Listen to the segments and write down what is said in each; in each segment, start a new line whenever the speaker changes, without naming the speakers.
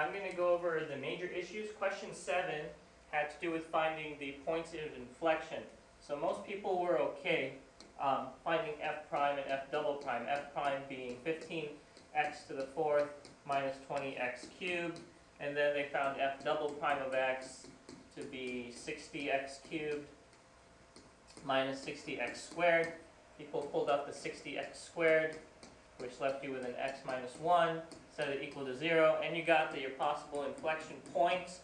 I'm going to go over the major issues. Question 7 had to do with finding the points of inflection. So most people were okay finding f prime and f double prime. F prime being 15x to the fourth minus 20x cubed. And then they found f double prime of x to be 60x cubed minus 60x squared. People pulled out the 60x squared, which left you with an x minus 1, set it equal to 0, and you got that your possible inflection points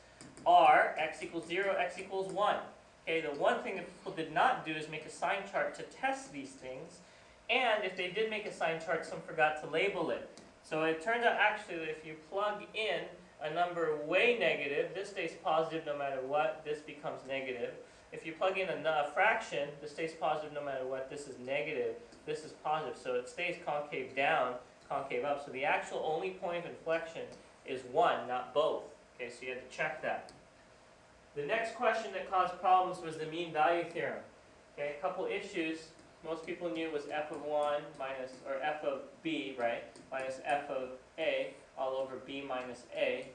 are x equals 0, x equals 1. Okay, the one thing that people did not do is make a sign chart to test these things, and if they did make a sign chart, some forgot to label it. So it turns out actually that if you plug in a number way negative, this stays positive no matter what, this becomes negative. If you plug in a fraction, this stays positive no matter what, this is negative, this is positive. So it stays concave down, concave up. So the actual only point of inflection is 1, not both. Okay, so you had to check that. The next question that caused problems was the mean value theorem. Okay, a couple issues. Most people knew was f of 1 minus, or f of b, right, minus f of a all over b minus a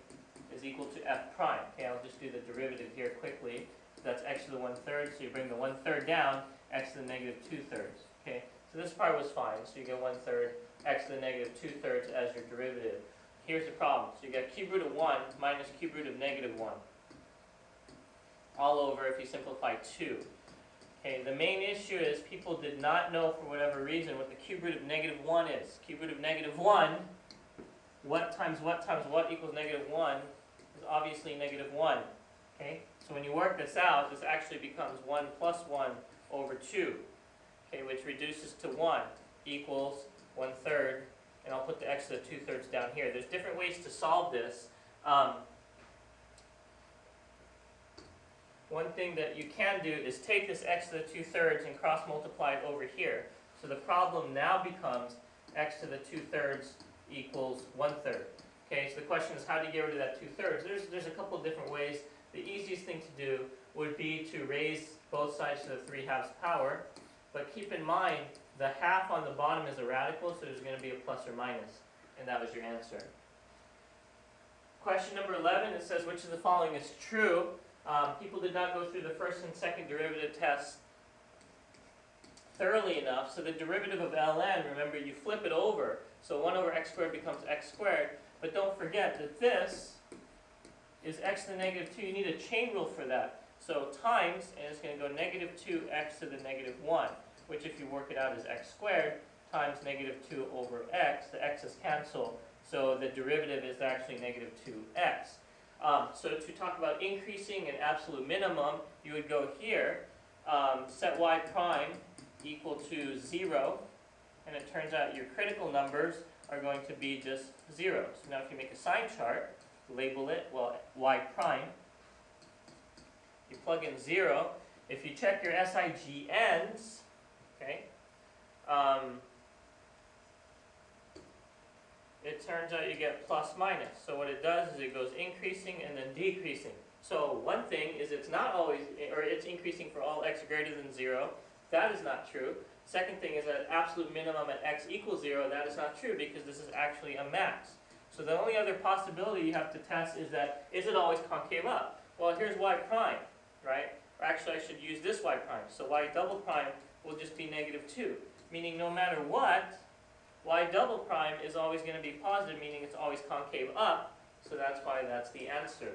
is equal to f prime. Okay, I'll just do the derivative here quickly. That's x to the 1/3, so you bring the 1/3 down, x to the negative 2/3. Okay, so this part was fine. So you get 1/3, x to the negative 2/3 as your derivative. Here's the problem. So you get cube root of 1 minus cube root of negative 1. All over if you simplify 2. Okay, the main issue is people did not know for whatever reason what the cube root of negative 1 is. Cube root of negative 1, what times what equals negative 1 is obviously negative 1. Okay, so when you work this out, this actually becomes 1 plus 1 over 2, okay, which reduces to 1 equals 1/3, and I'll put the x to the 2/3 down here. There's different ways to solve this. One thing that you can do is take this x to the 2/3 and cross multiply it over here. So the problem now becomes x to the 2/3 equals 1/3. Okay, so the question is how do you get rid of that 2/3? There's a couple of different ways. The easiest thing to do would be to raise both sides to the 3/2 power, but keep in mind the half on the bottom is a radical, so there's going to be a plus or minus, and that was your answer. Question number 11, it says which of the following is true? People did not go through the first and second derivative tests thoroughly enough, so the derivative of ln, remember you flip it over, so 1 over x squared becomes x squared, but don't forget that this is x to the negative 2. You need a chain rule for that. So times, and it's going to go negative 2x to the negative 1, which if you work it out is x squared, times negative 2 over x. The x's cancel, so the derivative is actually negative 2x. So to talk about increasing an absolute minimum, you would go here, set y prime equal to 0, and it turns out your critical numbers are going to be just 0. So now if you make a sign chart, label it, well, y prime, you plug in 0. If you check your SIGNs, okay, it turns out you get plus minus. So what it does is it goes increasing and then decreasing. So one thing is it's not always, or it's increasing for all x greater than 0. That is not true. Second thing is that absolute minimum at x equals 0. That is not true because this is actually a max. So the only other possibility you have to test is that, is it always concave up? Well, here's y prime, right? Or actually I should use this y prime. So y double prime will just be negative 2. Meaning no matter what, y double prime is always going to be positive, meaning it's always concave up. So that's why that's the answer.